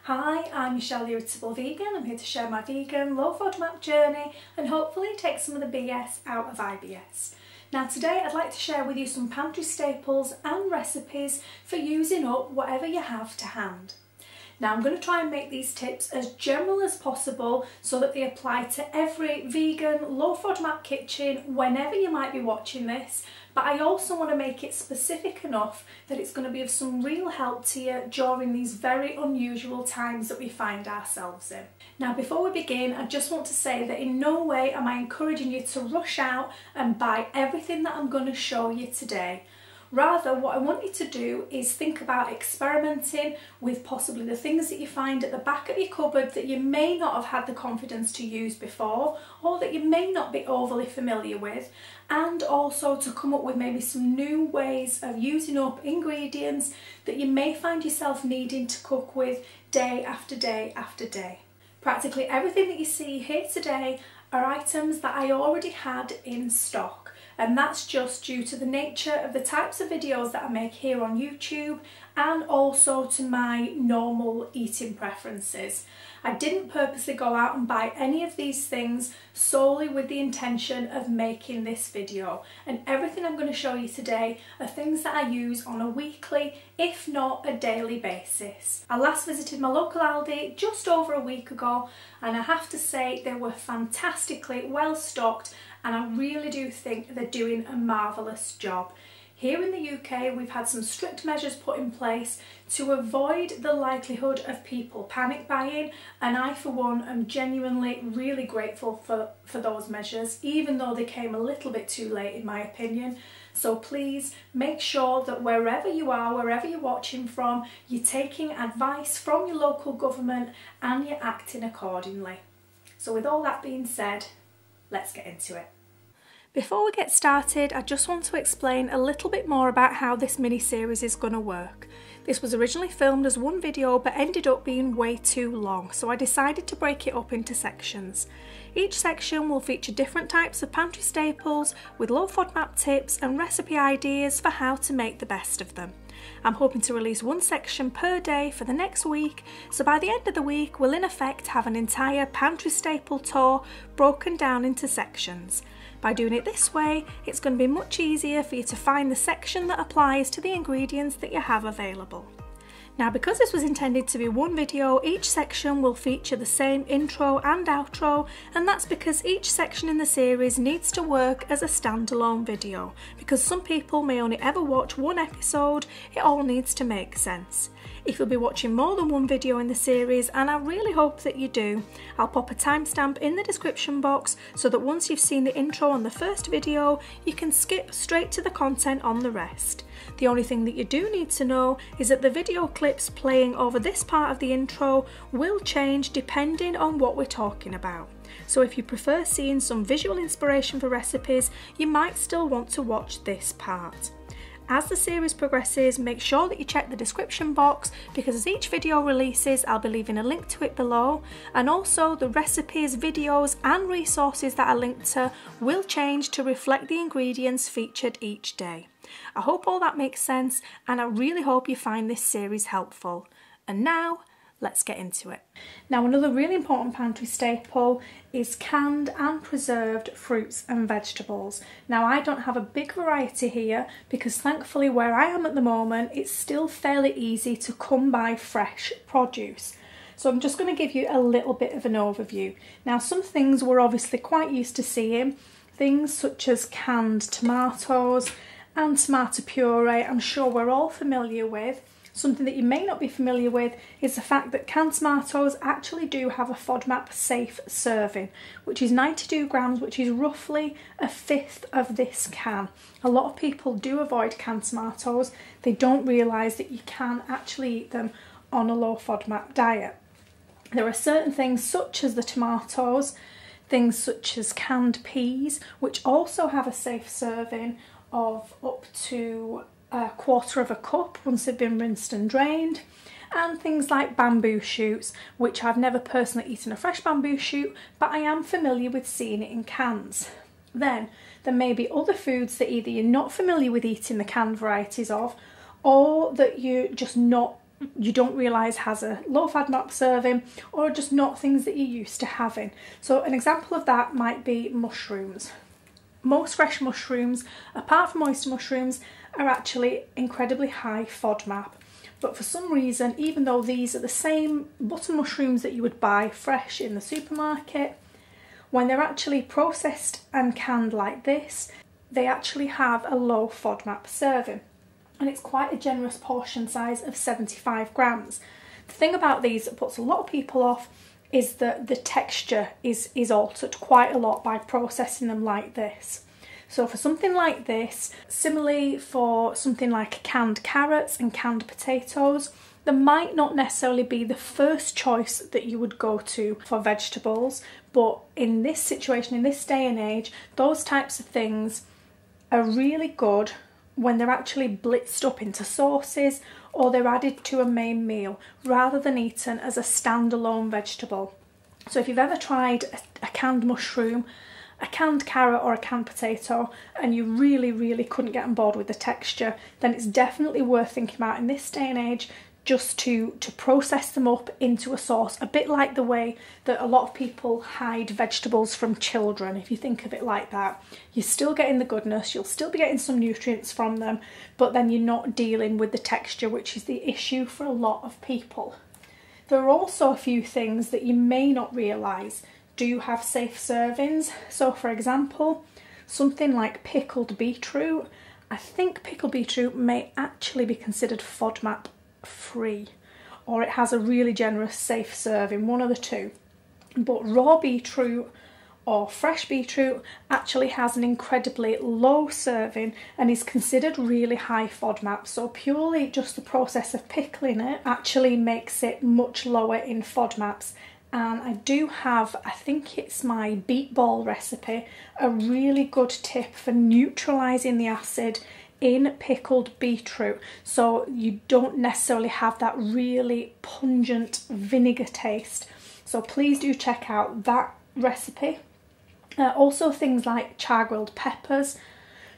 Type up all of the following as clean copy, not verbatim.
Hi, I'm Michelle, the Irritable Vegan. I'm here to share my vegan low FODMAP journey and hopefully take some of the BS out of IBS. Now today I'd like to share with you some pantry staples and recipes for using up whatever you have to hand. Now I'm going to try and make these tips as general as possible so that they apply to every vegan low FODMAP kitchen whenever you might be watching this, but I also want to make it specific enough that it's going to be of some real help to you during these very unusual times that we find ourselves in. Now before we begin, I just want to say that in no way am I encouraging you to rush out and buy everything that I'm going to show you today. Rather, what I want you to do is think about experimenting with possibly the things that you find at the back of your cupboard that you may not have had the confidence to use before, or that you may not be overly familiar with, and also to come up with maybe some new ways of using up ingredients that you may find yourself needing to cook with day after day after day. Practically everything that you see here today are items that I already had in stock. And that's just due to the nature of the types of videos that I make here on YouTube and also to my normal eating preferences. I didn't purposely go out and buy any of these things solely with the intention of making this video, and everything I'm going to show you today are things that I use on a weekly, if not a daily basis. I last visited my local Aldi just over a week ago and I have to say they were fantastically well stocked, and I really do think they're doing a marvellous job. Here in the UK, we've had some strict measures put in place to avoid the likelihood of people panic buying, and I for one am genuinely really grateful for those measures, even though they came a little bit too late in my opinion. So please make sure that wherever you are, wherever you're watching from, you're taking advice from your local government and you're acting accordingly. So with all that being said, let's get into it. Before we get started, I just want to explain a little bit more about how this mini-series is going to work. This was originally filmed as one video but ended up being way too long, so I decided to break it up into sections. Each section will feature different types of pantry staples with low FODMAP tips and recipe ideas for how to make the best of them. I'm hoping to release one section per day for the next week, so by the end of the week we'll in effect have an entire pantry staple tour broken down into sections. By doing it this way, it's going to be much easier for you to find the section that applies to the ingredients that you have available. Now, because this was intended to be one video, each section will feature the same intro and outro, and that's because each section in the series needs to work as a standalone video. Because some people may only ever watch one episode, it all needs to make sense. If you'll be watching more than one video in the series, and I really hope that you do, I'll pop a timestamp in the description box so that once you've seen the intro on the first video, you can skip straight to the content on the rest. The only thing that you do need to know is that the video clips playing over this part of the intro will change depending on what we're talking about. So if you prefer seeing some visual inspiration for recipes, you might still want to watch this part. As the series progresses, make sure that you check the description box, because as each video releases I'll be leaving a link to it below, and also the recipes, videos and resources that are linked to will change to reflect the ingredients featured each day. I hope all that makes sense, and I really hope you find this series helpful. And now, let's get into it. Now, another really important pantry staple is canned and preserved fruits and vegetables. Now, I don't have a big variety here because thankfully where I am at the moment it's still fairly easy to come by fresh produce. So I'm just going to give you a little bit of an overview. Now, some things we're obviously quite used to seeing, things such as canned tomatoes and tomato puree, I'm sure we're all familiar with. Something that you may not be familiar with is the fact that canned tomatoes actually do have a FODMAP safe serving, which is 92 grams, which is roughly a fifth of this can. A lot of people do avoid canned tomatoes. They don't realise that you can actually eat them on a low FODMAP diet. There are certain things such as the tomatoes, things such as canned peas, which also have a safe serving of up to a quarter of a cup once they've been rinsed and drained, and things like bamboo shoots, which I've never personally eaten a fresh bamboo shoot, but I am familiar with seeing it in cans. Then there may be other foods that either you're not familiar with eating the canned varieties of, or that you're just not you don't realise has a low FODMAP serving, or just not things that you're used to having. So an example of that might be mushrooms. Most fresh mushrooms, apart from oyster mushrooms, are actually incredibly high FODMAP. But for some reason, even though these are the same button mushrooms that you would buy fresh in the supermarket, when they're actually processed and canned like this, they actually have a low FODMAP serving. And it's quite a generous portion size of 75 grams. The thing about these that puts a lot of people off is that the texture is altered quite a lot by processing them like this. So for something like this, similarly for something like canned carrots and canned potatoes, there might not necessarily be the first choice that you would go to for vegetables, but in this situation, in this day and age, those types of things are really good when they're actually blitzed up into sauces or they're added to a main meal rather than eaten as a standalone vegetable. So if you've ever tried a canned mushroom, a canned carrot or a canned potato and you really couldn't get on board with the texture, then it's definitely worth thinking about in this day and age just to process them up into a sauce, a bit like the way that a lot of people hide vegetables from children. If you think of it like that, you're still getting the goodness, you'll still be getting some nutrients from them, but then you're not dealing with the texture, which is the issue for a lot of people. There are also a few things that you may not realise do have safe servings. So for example, something like pickled beetroot. I think pickled beetroot may actually be considered FODMAP free, or it has a really generous safe serving, one of the two. But raw beetroot or fresh beetroot actually has an incredibly low serving and is considered really high FODMAP. So purely just the process of pickling it actually makes it much lower in FODMAPs. And I do have, I think it's my beet ball recipe, a really good tip for neutralising the acid in pickled beetroot, so you don't necessarily have that really pungent vinegar taste. So please do check out that recipe. Also things like char-grilled peppers,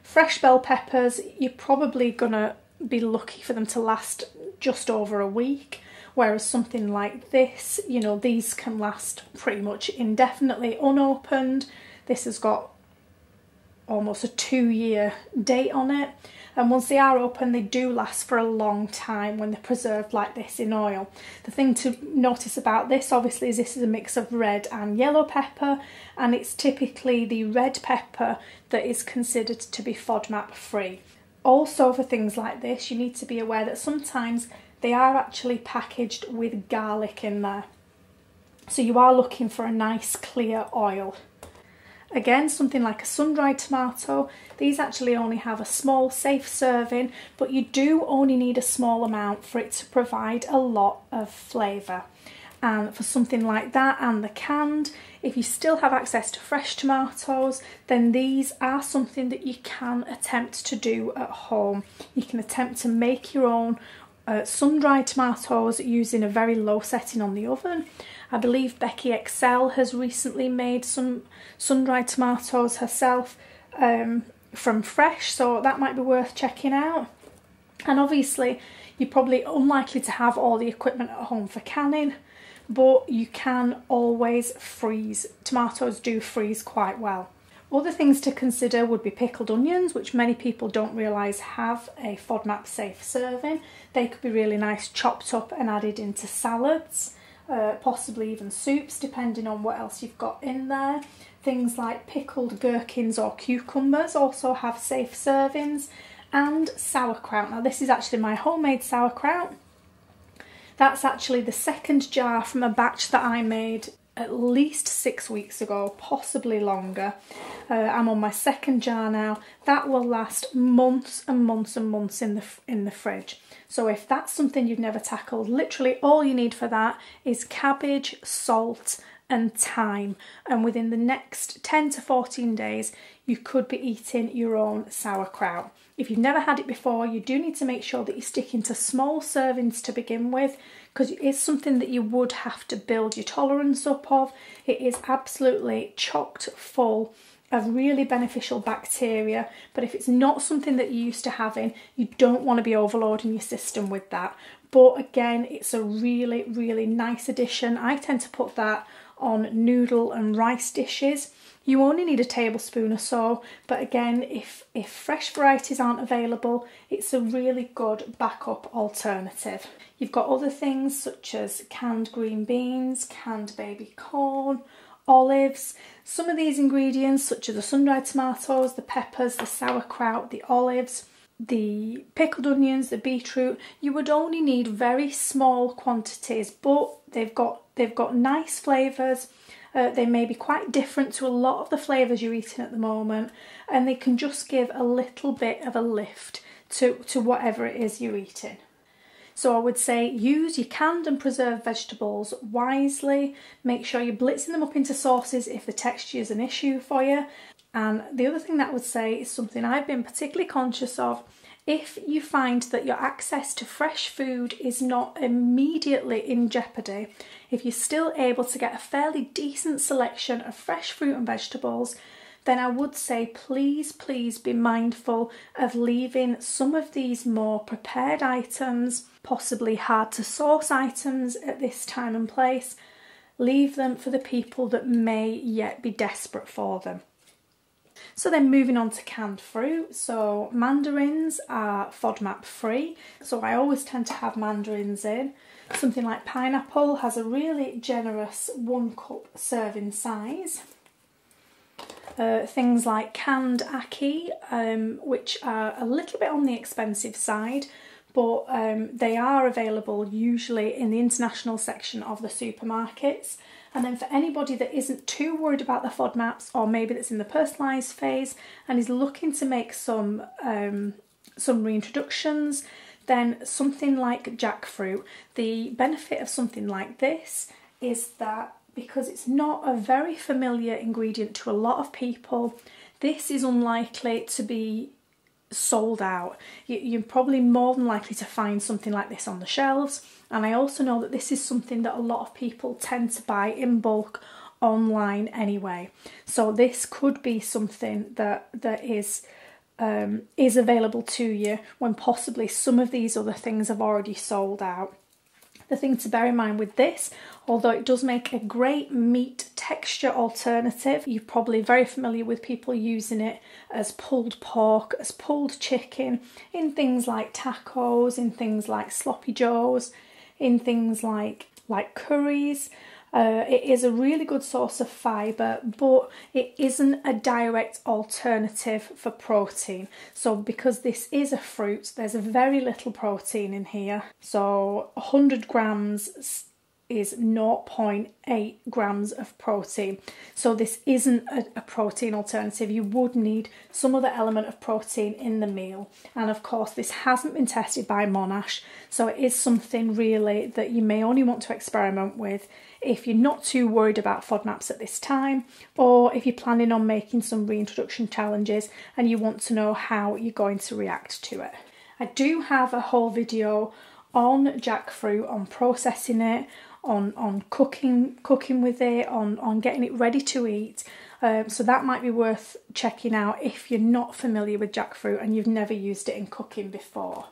fresh bell peppers, you're probably gonna be lucky for them to last just over a week, whereas something like this, you know, these can last pretty much indefinitely unopened. This has got almost a 2-year date on it, and once they are open they do last for a long time when they're preserved like this in oil. The thing to notice about this obviously is this is a mix of red and yellow pepper, and it's typically the red pepper that is considered to be FODMAP free. Also for things like this you need to be aware that sometimes they are actually packaged with garlic in there, so you are looking for a nice clear oil. Again, something like a sun-dried tomato, these actually only have a small safe serving, but you do only need a small amount for it to provide a lot of flavour. And for something like that and the canned, if you still have access to fresh tomatoes, then these are something that you can attempt to do at home. You can attempt to make your own sun-dried tomatoes using a very low setting on the oven. I believe Becky Excel has recently made some sun-dried tomatoes herself from fresh, so that might be worth checking out. And obviously you're probably unlikely to have all the equipment at home for canning, but you can always freeze. Tomatoes do freeze quite well. Other things to consider would be pickled onions, which many people don't realise have a FODMAP safe serving. They could be really nice chopped up and added into salads, possibly even soups, depending on what else you've got in there. Things like pickled gherkins or cucumbers also have safe servings, and sauerkraut. Now this is actually my homemade sauerkraut. That's actually the second jar from a batch that I made at least 6 weeks ago, possibly longer. I'm on my second jar now. That will last months and months and months in the fridge. So if that's something you've never tackled, literally all you need for that is cabbage, salt and thyme, and within the next 10 to 14 days you could be eating your own sauerkraut. If you've never had it before, you do need to make sure that you're sticking to small servings to begin with, because it's something that you would have to build your tolerance up of. It is absolutely chocked full of really beneficial bacteria, but if it's not something that you're used to having, you don't want to be overloading your system with that. but again, it's a really nice addition. I tend to put that on noodle and rice dishes. You only need a tablespoon or so, but again, if fresh varieties aren't available, it's a really good backup alternative. You've got other things such as canned green beans, canned baby corn, olives. Some of these ingredients, such as the sun-dried tomatoes, the peppers, the sauerkraut, the olives, the pickled onions, the beetroot, you would only need very small quantities, but they've got nice flavours. They may be quite different to a lot of the flavours you're eating at the moment, and they can just give a little bit of a lift to whatever it is you're eating. So I would say use your canned and preserved vegetables wisely. Make sure you're blitzing them up into sauces if the texture is an issue for you. And the other thing that I would say is something I've been particularly conscious of. If you find that your access to fresh food is not immediately in jeopardy, if you're still able to get a fairly decent selection of fresh fruit and vegetables, then I would say please be mindful of leaving some of these more prepared items, possibly hard to source items at this time and place. Leave them for the people that may yet be desperate for them. So then moving on to canned fruit, so mandarins are FODMAP free, so I always tend to have mandarins in. Something like pineapple has a really generous 1 cup serving size. Things like canned ackee, which are a little bit on the expensive side, but they are available usually in the international section of the supermarkets. And then for anybody that isn't too worried about the FODMAPs, or maybe that's in the personalised phase and is looking to make some reintroductions, then something like jackfruit. The benefit of something like this is that because it's not a very familiar ingredient to a lot of people, this is unlikely to be sold out. You're probably more than likely to find something like this on the shelves, and I also know that this is something that a lot of people tend to buy in bulk online anyway. So this could be something that is available to you when possibly some of these other things have already sold out. The thing to bear in mind with this, although it does make a great meat texture alternative, you're probably very familiar with people using it as pulled pork, as pulled chicken, in things like tacos, in things like sloppy joes, in things like curries. It is a really good source of fibre, but it isn't a direct alternative for protein. So because this is a fruit, there's very little protein in here. So 100 grams is 0.8 grams of protein. So this isn't a protein alternative. You would need some other element of protein in the meal. And of course, this hasn't been tested by Monash, so it is something really that you may only want to experiment with if you're not too worried about FODMAPs at this time, or if you're planning on making some reintroduction challenges and you want to know how you're going to react to it. I do have a whole video on jackfruit, on processing it, on cooking with it, on getting it ready to eat. So that might be worth checking out if you're not familiar with jackfruit and you've never used it in cooking before.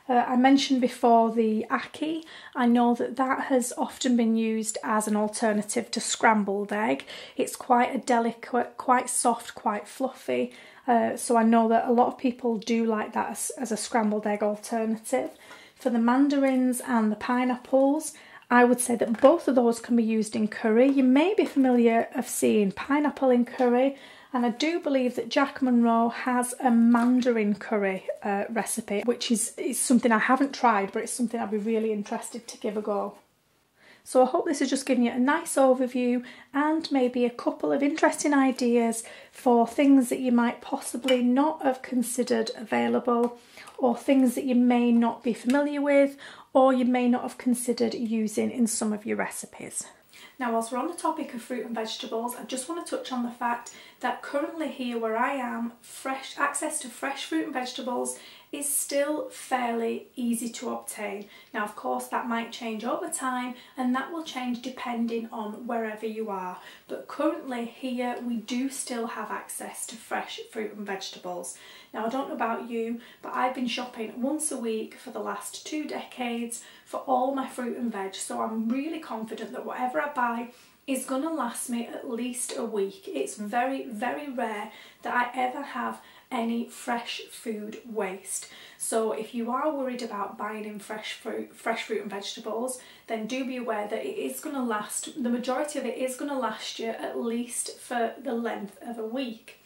I mentioned before the ackee. I know that has often been used as an alternative to scrambled egg. It's quite a delicate, quite soft, quite fluffy. So I know that a lot of people do like that as a scrambled egg alternative. For the mandarins and the pineapples, I would say that both of those can be used in curry. You may be familiar of seeing pineapple in curry, and I do believe that Jack Monroe has a Mandarin curry recipe, which is something I haven't tried, but it's something I'd be really interested to give a go. So I hope this has just given you a nice overview and maybe a couple of interesting ideas for things that you might possibly not have considered available, or things that you may not be familiar with, or you may not have considered using in some of your recipes. Now, whilst we're on the topic of fruit and vegetables, I just want to touch on the fact that currently here where I am, access to fresh fruit and vegetables is still fairly easy to obtain. Now of course that might change over time, and that will change depending on wherever you are, but currently here we do still have access to fresh fruit and vegetables. Now I don't know about you, but I've been shopping once a week for the last 2 decades for all my fruit and veg, so I'm really confident that whatever I buy is going to last me at least a week. It's very, very rare that I ever have any fresh food waste. So if you are worried about buying in fresh fruit and vegetables, then do be aware that it is going to last, the majority of it is going to last you at least for the length of a week.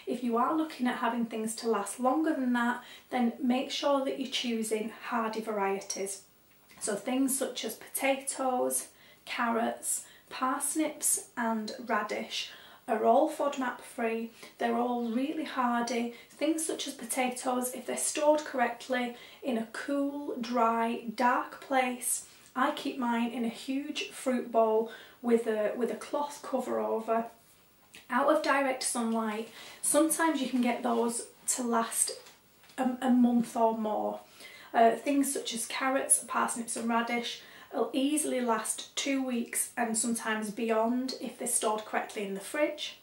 If you are looking at having things to last longer than that, then make sure that you're choosing hardy varieties. So things such as potatoes, carrots, parsnips and radish are all FODMAP free. They're all really hardy. Things such as potatoes, if they're stored correctly in a cool, dry, dark place. I keep mine in a huge fruit bowl with a cloth cover over, out of direct sunlight. Sometimes you can get those to last a month or more. Things such as carrots, parsnips and radish will easily last 2 weeks and sometimes beyond if they're stored correctly in the fridge.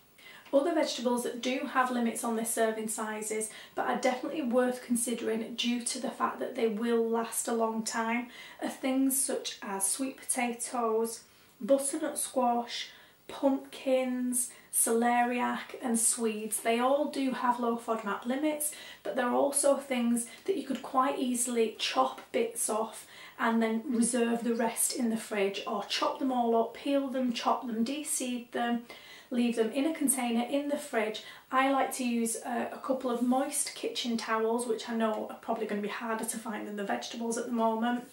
Other vegetables that do have limits on their serving sizes but are definitely worth considering due to the fact that they will last a long time are things such as sweet potatoes, butternut squash, pumpkins, celeriac and swedes. They all do have low FODMAP limits, but they're also things that you could quite easily chop bits off and then reserve the rest in the fridge, or chop them all up, peel them, chop them, de-seed them, leave them in a container in the fridge. I like to use a couple of moist kitchen towels, which I know are probably going to be harder to find than the vegetables at the moment.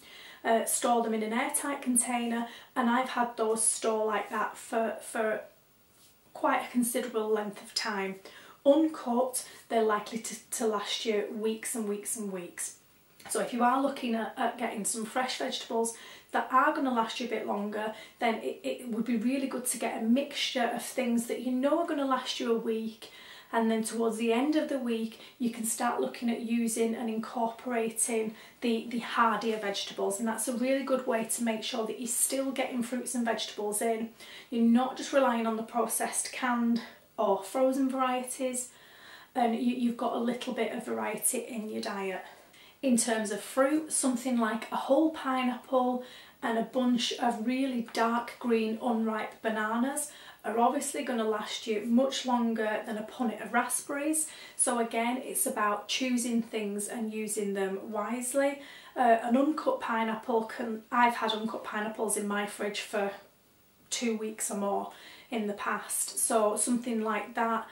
Store them in an airtight container, and I've had those store like that for quite a considerable length of time. Uncut, they're likely to last you weeks and weeks and weeks. So if you are looking at getting some fresh vegetables that are going to last you a bit longer, then it would be really good to get a mixture of things that you know are going to last you a week, and then towards the end of the week you can start looking at using and incorporating the hardier vegetables, and that's a really good way to make sure that you're still getting fruits and vegetables in. You're not just relying on the processed canned or frozen varieties, and you've got a little bit of variety in your diet. In terms of fruit, something like a whole pineapple and a bunch of really dark green unripe bananas are obviously going to last you much longer than a punnet of raspberries. So again, it's about choosing things and using them wisely. An uncut pineapple I've had uncut pineapples in my fridge for 2 weeks or more in the past. So something like that,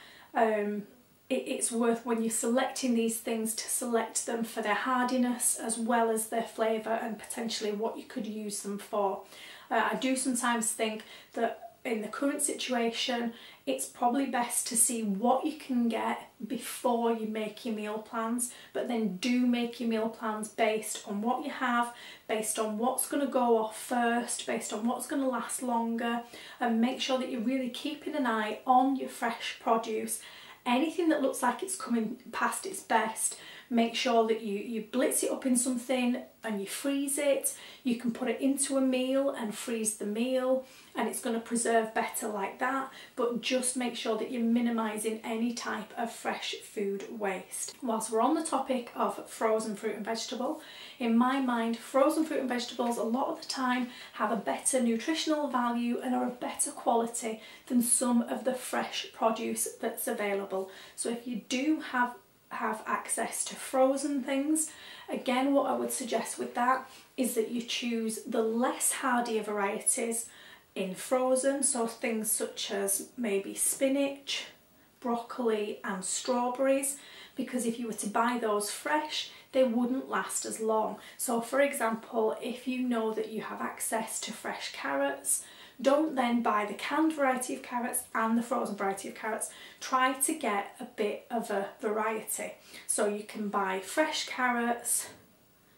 it's worth, when you're selecting these things, to select them for their hardiness as well as their flavour and potentially what you could use them for. I do sometimes think that in the current situation it's probably best to see what you can get before you make your meal plans, but then do make your meal plans based on what you have, based on what's going to go off first, based on what's going to last longer, and make sure that you're really keeping an eye on your fresh produce. Anything that looks like it's coming past its best, make sure that you blitz it up in something and you freeze it. You can put it into a meal and freeze the meal, and it's going to preserve better like that, but just make sure that you're minimising any type of fresh food waste. Whilst we're on the topic of frozen fruit and vegetable, in my mind frozen fruit and vegetables a lot of the time have a better nutritional value and are of better quality than some of the fresh produce that's available. So if you do have access to frozen things, again what I would suggest with that is that you choose the less hardier varieties in frozen, so things such as maybe spinach, broccoli and strawberries, because if you were to buy those fresh they wouldn't last as long. So for example, if you know that you have access to fresh carrots, don't then buy the canned variety of carrots and the frozen variety of carrots. Try to get a bit of a variety. So you can buy fresh carrots,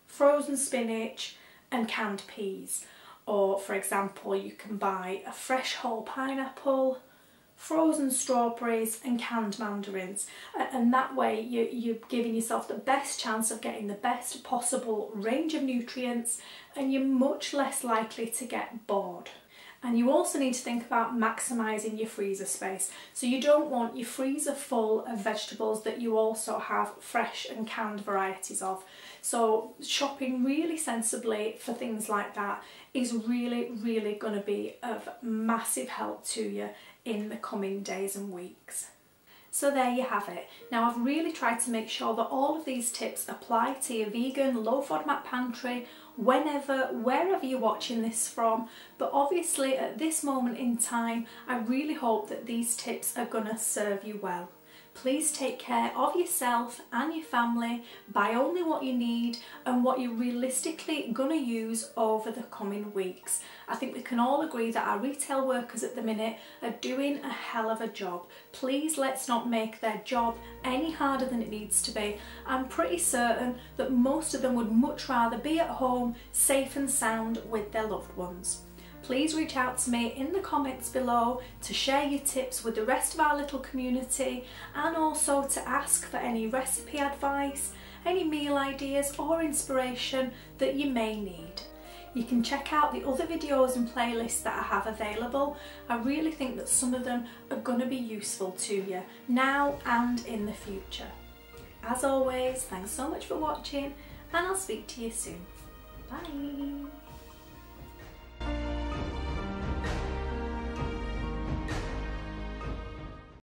frozen spinach and canned peas. Or for example, you can buy a fresh whole pineapple, frozen strawberries and canned mandarins, and that way you're giving yourself the best chance of getting the best possible range of nutrients, and you're much less likely to get bored. And you also need to think about maximising your freezer space. So you don't want your freezer full of vegetables that you also have fresh and canned varieties of. So shopping really sensibly for things like that is really going to be of massive help to you in the coming days and weeks. So there you have it. Now I've really tried to make sure that all of these tips apply to your vegan low FODMAP pantry whenever, wherever you're watching this from, but obviously at this moment in time I really hope that these tips are going to serve you well. Please take care of yourself and your family, buy only what you need and what you're realistically going to use over the coming weeks. I think we can all agree that our retail workers at the minute are doing a hell of a job. Please let's not make their job any harder than it needs to be. I'm pretty certain that most of them would much rather be at home, safe and sound with their loved ones. Please reach out to me in the comments below to share your tips with the rest of our little community, and also to ask for any recipe advice, any meal ideas or inspiration that you may need. You can check out the other videos and playlists that I have available. I really think that some of them are going to be useful to you now and in the future. As always, thanks so much for watching, and I'll speak to you soon. Bye!